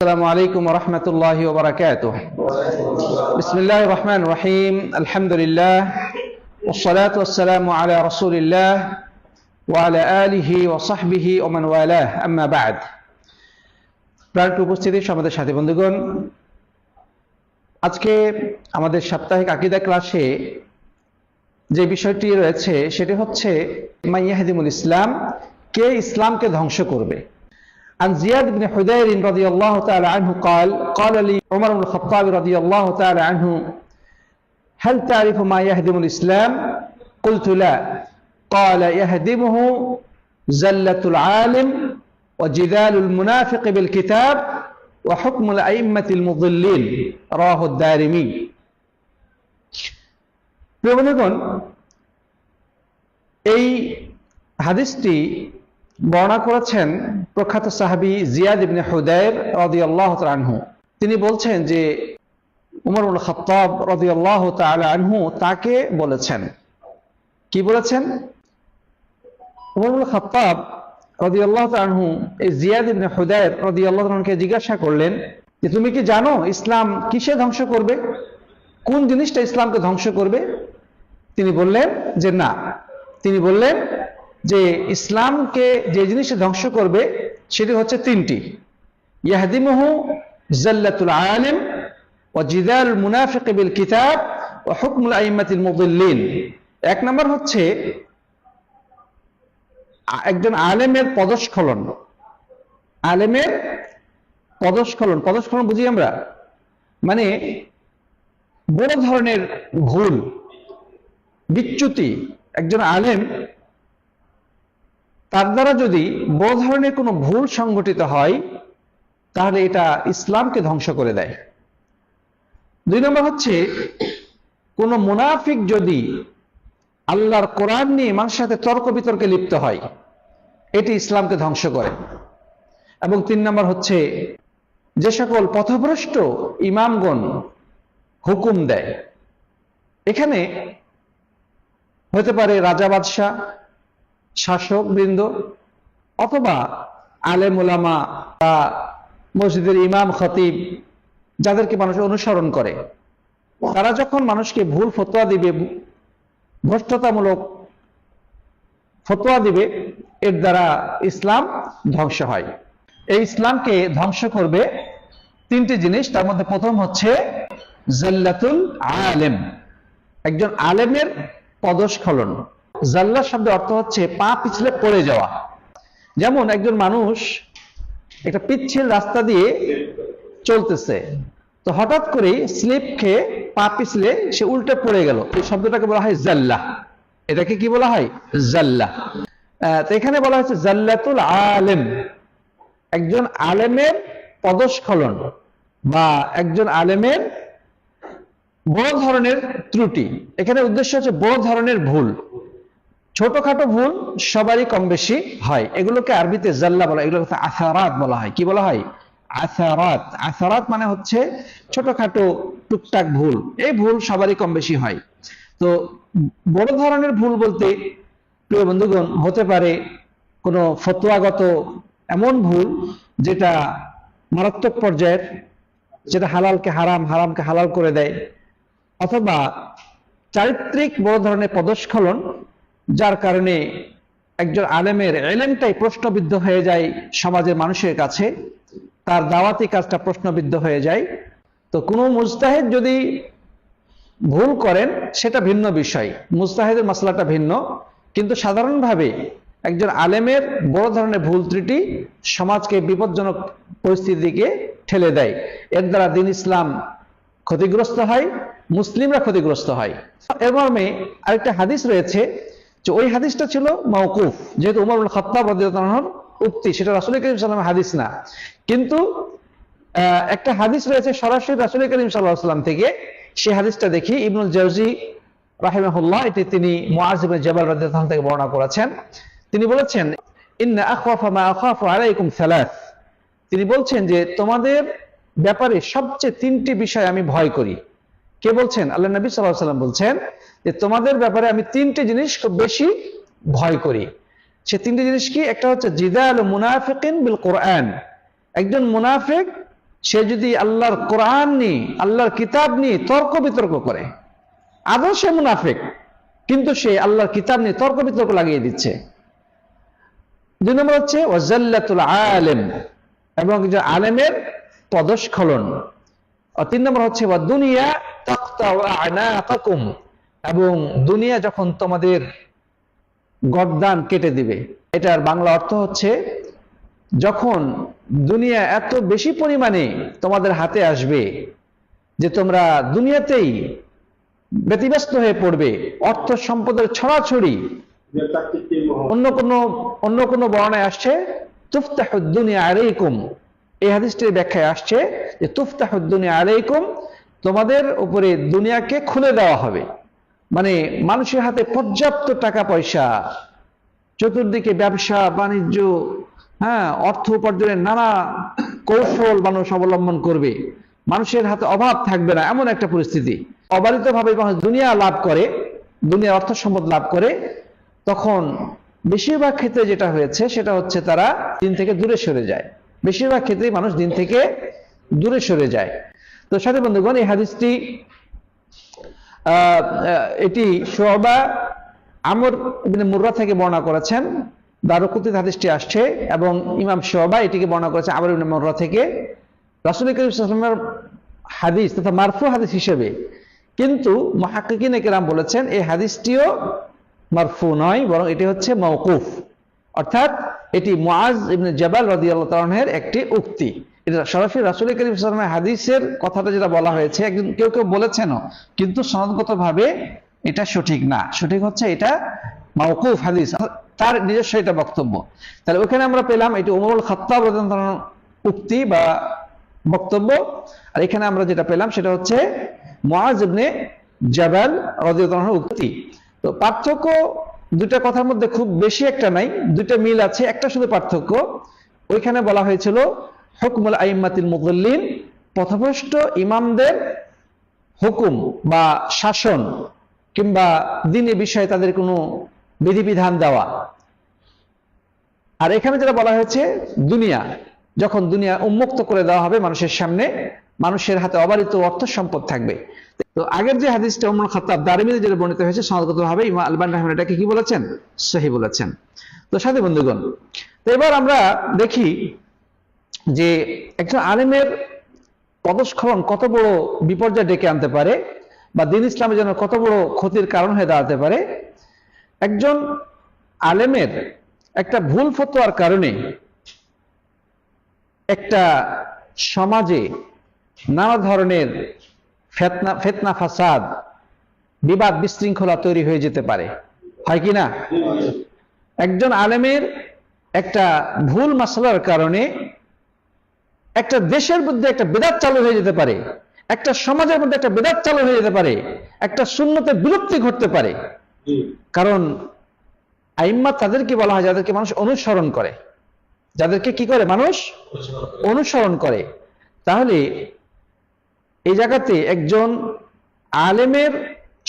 السلام عليكم ورحمة الله وبركاته. بسم الله الرحمن الرحيم. الحمد لله والصلاة والسلام على رسول الله وعلى آله وصحبه ومن والاه. أما بعد. প্রাণপ্রিয় উপস্থিতি আমাদের সাথী বন্ধুগণ, আজকে আমাদের সাপ্তাহিক আকীদা ক্লাসে যে বিষয়টি রয়েছে সেটি হচ্ছে মাইয়াহদিমুল ইসলাম, কে ইসলামকে ধ্বংস করবে। عن زياد بن حدير رضي الله تعالى عنه قال لي عمر بن الخطاب رضي الله تعالى عنه هل تعرف ما يهدم الإسلام؟ قلت لا. قال يهدمه زلة العالم وجدال المنافق بالكتاب وحكم الأئمة المضلين. رواه الدارمي. প্রিয়বন্ধুগণ, এই হাদিসটি বর্ণনা করেছেন প্রখ্যাত সাহাবী জিয়াদ ইবনে হুদায়র রাদিয়াল্লাহু তাআলা আনহু। তিনি বলছেন যে উমর ইবনে খাত্তাব রাদিয়াল্লাহু তাআলা আনহু তাকে বলেছেন। কি বলেছেন? উমর ইবনে খাত্তাব রাদিয়াল্লাহু তাআলা আনহু এই জিয়াদ ইবনে হুদায়র রাদিয়াল্লাহু তাআলা আনহুকে জিজ্ঞাসা করলেন যে তুমি কি জানো ইসলাম কিসে ধ্বংস করবে, কোন জিনিসটা ইসলামকে ধ্বংস করবে? তিনি বললেন যে না। তিনি বললেন যে ইসলামকে যে জিনিসটা ধ্বংস করবে সেটি হচ্ছে তিনটি। ইয়াহদিমুহু জাল্লাতুল আলিম ওয়া জিদাল মুনাফিক বিল কিতাব ওয়া হুকমুল আইম্মাতিল মুদিল্লিন। এক নম্বর হচ্ছে একজন আলেমের পদস্খলন। আলেমের পদস্খলন, পদস্খলন বুঝি আমরা, মানে বড় ধরনের ভুল, বিচ্যুতি। একজন আলেম, তার দ্বারা যদি বড় ধরনের কোনো ভুল সংঘটিত হয় তাহলে এটা ইসলামকে ধ্বংস করে দেয়। দুই নম্বর হচ্ছে কোন মুনাফিক যদি আল্লাহর কোরআন নিয়ে মানুষের সাথে তর্ক বিতর্কে লিপ্ত হয়, এটি ইসলামকে ধ্বংস করে। এবং তিন নম্বর হচ্ছে যে সকল পথভ্রষ্ট ইমামগণ হুকুম দেয়, এখানে হতে পারে রাজা বাদশাহ, শাসক বৃন্দ, অথবা আলেম ওলামা বা মসজিদের ইমাম খতিব, যাদেরকে মানুষ অনুসরণ করে, তারা যখন মানুষকে ভুল ফতোয়া দিবে, ভ্রষ্টতামূলক ফতোয়া দিবে, এর দ্বারা ইসলাম ধ্বংস হয়। এই ইসলামকে ধ্বংস করবে তিনটি জিনিস। তার মধ্যে প্রথম হচ্ছে জাল্লাতুল আলেম, একজন আলেমের পদস্খলন। জাল্লা শব্দের অর্থ হচ্ছে পা পিছলে পড়ে যাওয়া। যেমন একজন মানুষ একটা পিচ্ছিল রাস্তা দিয়ে চলতেছে, তো হঠাৎ করে স্লিপ খেয়ে পা পিছলে সে উল্টে পড়ে গেল, এই শব্দটাকে বলা হয় জাল্লা। এটাকে কি বলা হয়? জাল্লা। তো এখানে বলা হচ্ছে জাল্লাতুল আলেম, একজন আলেমের পদস্খলন বা একজন আলেমের বড় ধরনের ত্রুটি। এখানে উদ্দেশ্য হচ্ছে বড় ধরনের ভুল। ছোটখাটো ভুল সবারই কম বেশি হয়, এগুলোকে আরবিতে জাল্লা বলা, এগুলোকে আসারাত বলা হয়। কি বলা হয়? আসারাত। আসারাত মানে হচ্ছে ছোটখাটো টুকটাক ভুল, এই ভুল সবারই কম বেশি হয়। তো বড় ধরনের ভুল বলতে প্রিয় বন্ধুগণ হতে পারে কোনো ফতোয়াগত এমন ভুল যেটা মারাত্মক পর্যায়ের, যেটা হালালকে হারাম, হারামকে হালাল করে দেয়, অথবা চারিত্রিক বড় ধরনের পদস্খলন, যার কারণে একজন আলেমের ইলমটাই প্রশ্নবিদ্ধ হয়ে যায় সমাজের মানুষের কাছে, তার দাওয়াতি কাজটা প্রশ্নবিদ্ধ হয়ে যায়। তো কোনো মুজতাহিদ যদি ভুল করেন সেটা ভিন্ন বিষয়, মুজতাহিদের মাসলাটা ভিন্ন, কিন্তু সাধারণভাবে একজন আলেমের বড় ধরনের ভুল ত্রুটি সমাজকে বিপজ্জনক পরিস্থিতির দিকে ঠেলে দেয়। এর দ্বারা দ্বীন ইসলাম ক্ষতিগ্রস্ত হয়, মুসলিমরা ক্ষতিগ্রস্ত হয়। এর মর্মে আরেকটা হাদিস রয়েছে, যে ওই হাদিসটা ছিল মাওকুফ, যেহেতু উমর ইবনে খাত্তাব রাদিয়াল্লাহু আনহুর উক্তি, সেটা রাসূল করিম সাল্লাল্লাহু আলাইহি ওয়াসাল্লামের হাদিস না। কিন্তু একটা হাদিস রয়েছে সরাসরি রাসূল করিম সাল্লাল্লাহু আলাইহি ওয়াসাল্লাম থেকে। সেই হাদিসটা দেখি, ইবনুল জাওজি রাহিমাহুল্লাহ এটি তিনি মুআয ইবনে জাবাল রাদিয়াল্লাহু আনহু থেকে বর্ণনা করেছেন। তিনি বলেছেন ইন্না আখওয়াফা মা আখাফু আলাইকুম সালাস। তিনি বলছেন যে তোমাদের ব্যাপারে সবচেয়ে তিনটি বিষয় আমি ভয় করি। কে বলছেন? আল্লাহ নবী সাল্লাল্লাহু আলাইহি ওয়াসাল্লাম বলছেন যে তোমাদের ব্যাপারে আমি তিনটি জিনিস খুব বেশি ভয় করি। সে তিনটি জিনিস কি? একটা হচ্ছে জিদাল মুনাফিকিন বিল কোরআন, একজন মুনাফিক সে যদি আল্লাহর কোরআন নিয়ে, আল্লাহর কিতাব নিয়ে তর্ক বিতর্ক করে, আদৌ সে মুনাফিক, কিন্তু সে আল্লাহর কিতাব নিয়ে তর্ক বিতর্ক লাগিয়ে দিচ্ছে। 2 নম্বর হচ্ছে ওয়াজাল্লাতুল আলেম, এবং যে আলেমের পদস্খলন। 3 নম্বর হচ্ছে ওয়া দুনিয়া তাকতাউ আনাকাকুম, এবং দুনিয়া যখন তোমাদের গর্দান কেটে দিবে। এটার বাংলা অর্থ হচ্ছে যখন দুনিয়া এত বেশি পরিমাণে তোমাদের হাতে আসবে যে তোমরা দুনিয়াতেই ব্যতিব্যস্ত হয়ে পড়বে, অর্থ সম্পদের ছড়াছড়ি। অন্য কোন বর্ণায় আসছে তুফতাহুদ দুনিয়া আলাইকুম, এই হাদিসটির ব্যাখ্যায় আসছে যে তুফতাহুদ দুনিয়া আলাইকুম, তোমাদের উপরে দুনিয়াকে খুলে দেওয়া হবে। মানে মানুষের হাতে পর্যাপ্ত টাকা পয়সা, চতুর্দিকে ব্যবসা বাণিজ্য, অর্থ উপার্জনের নানা কৌশল মানুষ অবলম্বন করবে, মানুষের হাতে অভাব থাকবে না, এমন একটা পরিস্থিতি। অবারিতভাবে মানুষ দুনিয়া লাভ করে, দুনিয়ার অর্থ সম্পদ লাভ করে, তখন বেশিরভাগ ক্ষেত্রে যেটা হয়েছে সেটা হচ্ছে তারা দিন থেকে দূরে সরে যায়। বেশিরভাগ ক্ষেত্রে মানুষ দিন থেকে দূরে সরে যায়। তো সাথী বন্ধুগণ, এই হাদিসটি এটি শুআবা আমর ইবনে মুররা থেকে বর্ণনা করেছেন, দারুকুতিতে হাদিসটি আসছে, এবং ইমাম শুআবা এটিকে বর্ণনা করেছেন আমর ইবনে মুররা থেকে রাসূল করিম সাল্লাল্লাহু আলাইহি ওয়াসাল্লামের হাদিস তথা মারফু হাদিস হিসেবে। কিন্তু মুহাক্কিকিনে কেরাম বলেছেন এই হাদিসটিও মারফু নয়, বরং এটি হচ্ছে মাওকুফ, অর্থাৎ এটি মুআজ ইবনে জাবাল রাদিয়াল্লাহু তাআলা আনহুর একটি উক্তি। এটা সরাসরি রাসূল করিম সাল্লাল্লাহু আলাইহি ওয়াসাল্লামের হাদিসের কথাটা যেটা বলা হয়েছে, একজন কেউ কেউ বলেছেনও, কিন্তু সনদগতভাবে এটা সঠিক না। সঠিক হচ্ছে এটা মাওকুফ হাদিস, তার নিজস্ব এটা বক্তব্য। তাহলে ওখানে আমরা পেলাম এটি ওমরুল খাত্তাব রাদিয়াল্লাহু তাআলার উক্তি বা বক্তব্য, আর এখানে আমরা যেটা পেলাম সেটা হচ্ছে মুআজ ইবনে জাবাল রাদিয়াল্লাহু আনহুর উক্তি। তো পার্থক্য দুইটা কথার মধ্যে খুব বেশি একটা নাই, দুইটা মিল আছে, একটা শুধু পার্থক্য। ওইখানে বলা হয়েছিল হুকমুল আইম্মাতিল মুদল্লিন, পথভ্রষ্ট ইমামদের হুকুম বা শাসন কিংবা দ্বীনি বিষয়ে তাদের কোনো বিধিবিধান দেওয়া। আর এখানে যেটা বলা হয়েছে দুনিয়া, যখন দুনিয়া উন্মুক্ত করে দেওয়া হবে মানুষের সামনে, মানুষের হাতে অবারিত অর্থ সম্পদ থাকবে। তো আগের যে হাদিসটা উমর খাত্তাব দারিমিতে যেটা বর্ণিত হয়েছে, সনদগতভাবে ইমাম আলবানী রাহিমাহুল্লাহ এটাকে কি বলেছেন? সহিহ বলেছেন। তো সাথী বন্ধুগণ, তো এবার আমরা দেখি যে একজন আলেমের পদস্খলন কত বড় বিপর্যয় ডেকে আনতে পারে, বা দ্বীন ইসলামের জন্য কত বড় ক্ষতির কারণ হয়ে দাঁড়াতে পারে। একজন আলেমের একটা ভুল ফতোয়ার কারণে একটা সমাজে নানা ধরনের ফিতনা ফাসাদ, বিবাদ বিশৃঙ্খলা তৈরি হয়ে যেতে পারে, হয় কি না? একজন আলেমের একটা ভুল মাসলার কারণে একটা দেশের মধ্যে একটা বিদআত চালু হয়ে যেতে পারে, একটা সমাজের মধ্যে একটা বিদআত চালু হয়ে যেতে পারে, একটা সুন্নতের বিলুপ্তি ঘটতে পারে। কারণ আইম্মা তাদেরকে বলা হয় যাদেরকে মানুষ অনুসরণ করে, যাদেরকে কি করে মানুষ অনুসরণ করে। তাহলে এই জায়গাতে একজন আলেমের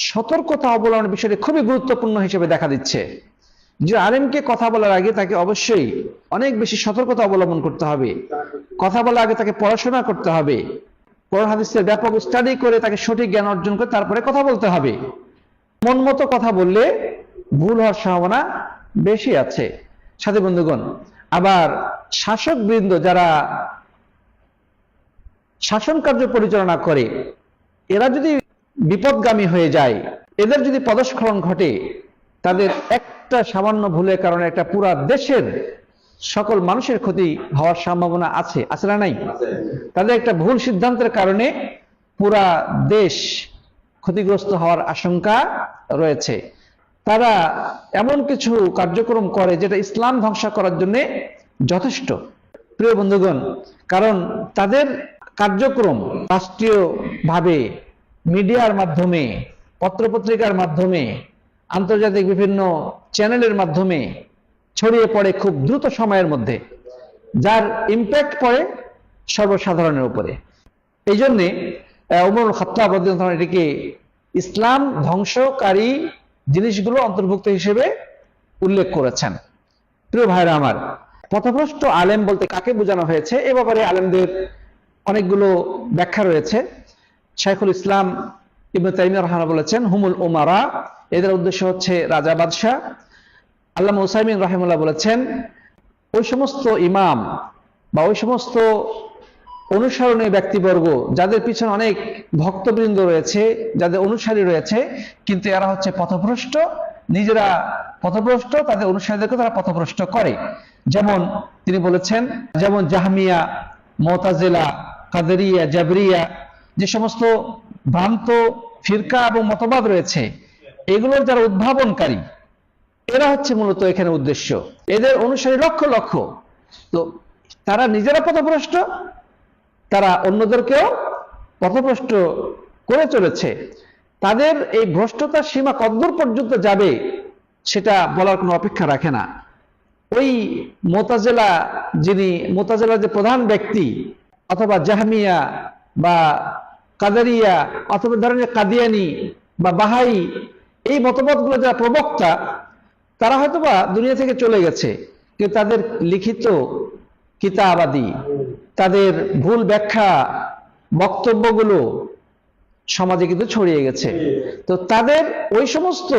সতর্কতা অবলম্বনের বিষয়টি খুবই গুরুত্বপূর্ণ হিসেবে দেখা দিচ্ছে। যে আলেমকে কথা বলার আগে তাকে অবশ্যই অনেক বেশি সতর্কতা অবলম্বন করতে হবে। কথা বলার আগে তাকে পড়াশোনা করতে হবে, কোরআন হাদিসের ব্যাপক স্টাডি করে তাকে সঠিক জ্ঞান অর্জন করে তারপরে কথা বলতে হবে। মন মতো কথা বললে ভুল হওয়ার সম্ভাবনা বেশি আছে। সাথী বন্ধুগণ, আবার শাসক বৃন্দ যারা শাসন কার্য পরিচালনা করে, এরা যদি বিপদগামী হয়ে যায়, এদের যদি পদস্খলন ঘটে, তাদের একটা সামান্য ভুলের কারণে একটা পুরা দেশের সকল মানুষের ক্ষতি হওয়ার সম্ভাবনা আছে, আছে না নাই? তাদের একটা ভুল সিদ্ধান্তের কারণে পুরা দেশ ক্ষতিগ্রস্ত হওয়ার আশঙ্কা রয়েছে। তারা এমন কিছু কার্যক্রম করে যেটা ইসলাম ধ্বংস করার জন্য যথেষ্ট, প্রিয় বন্ধুগণ। কারণ তাদের কার্যক্রম রাষ্ট্রীয়ভাবে মিডিয়ার মাধ্যমে, পত্রপত্রিকার মাধ্যমে, আন্তর্জাতিক বিভিন্ন চ্যানেলের মাধ্যমে ছড়িয়ে পড়ে খুব দ্রুত সময়ের মধ্যে, যার ইম্প্যাক্ট পড়ে সর্বসাধারণের উপরে। এই জন্যে ওমর খাত্তাব রাদিয়াল্লাহু তাআলা এটিকে ইসলাম ধ্বংসকারী জিনিসগুলো অন্তর্ভুক্ত হিসেবে উল্লেখ করেছেন। প্রিয় ভাইরা আমার, পথভ্রষ্ট আলেম বলতে কাকে বোঝানো হয়েছে এ ব্যাপারে আলেমদের অনেকগুলো ব্যাখ্যা রয়েছে। শাইখুল ইসলাম ইবনে তাইমিয়া রাহিমাহুল্লাহ বলেছেন হুমুল উমারা, এদের উদ্দেশ্য হচ্ছে রাজা বাদশাহ। আল্লামা উসাইমিন রাহিমাহুল্লাহ বলেছেন ওই সমস্ত ইমাম বা ওই সমস্ত অনুসরণীয় ব্যক্তিবর্গ যাদের পিছনে অনেক ভক্তবৃন্দ রয়েছে, যাদের অনুসারী রয়েছে, কিন্তু এরা হচ্ছে পথভ্রষ্ট, নিজেরা পথভ্রষ্ট, তাদের অনুসারীদেরকে তারা পথভ্রষ্ট করে। যেমন তিনি বলেছেন, যেমন জাহমিয়া, মুতাজিলা, কাদেরিয়া, জাবরিয়া, যে সমস্ত ভ্রান্ত ফিরকা এবং মতবাদ রয়েছে, এগুলোর যারা উদ্ভাবনকারী, এরা হচ্ছে মূলত এখানে উদ্দেশ্য। এদের অনুসারী লক্ষ লক্ষ, তো তারা নিজেরা পথভ্রষ্ট, তারা অন্যদেরকেও পথভ্রষ্ট করে চলেছে। তাদের এই ভ্রষ্টতার সীমা কতদূর পর্যন্ত যাবে সেটা বলার কোনো অপেক্ষা রাখে না। ওই মুতাজিলা যে প্রধান ব্যক্তি, অথবা জাহমিয়া বা কাদেরিয়া, অথবা ধরনের কাদিয়ানি বা বাহাই, এই মতবাদগুলো যারা প্রবক্তা, তারা হয়তোবা দুনিয়া থেকে চলে গেছে, কিন্তু তাদের লিখিত কিতাবাদি, তাদের ভুল ব্যাখ্যা বক্তব্যগুলো সমাজে কিন্তু ছড়িয়ে গেছে। তো তাদের ওই সমস্ত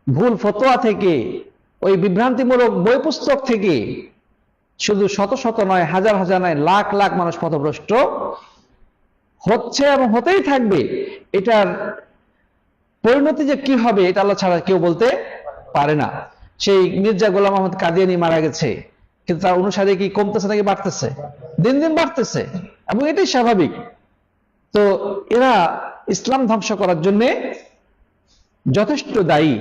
ভুল ফতোয়া থেকে, ওই বিভ্রান্তিমূলক বই পুস্তক থেকে শুধু শত শত নয়, হাজার হাজার নয়, লাখ লাখ মানুষ পথভ্রষ্ট হচ্ছে এবং হতেই থাকবে। এটার পরিণতি যে কি হবে এটা আল্লাহ ছাড়া কেউ বলতে পারে না। সেই মির্জা গোলাম আহমদ কাদিয়ানি মারা গেছে, কিন্তু তার অনুসারী কি কমতেছে নাকি বাড়তেছে? দিন দিন বাড়তেছে, এবং এটাই স্বাভাবিক। তো এরা ইসলাম ধ্বংস করার জন্য যথেষ্ট দায়ী।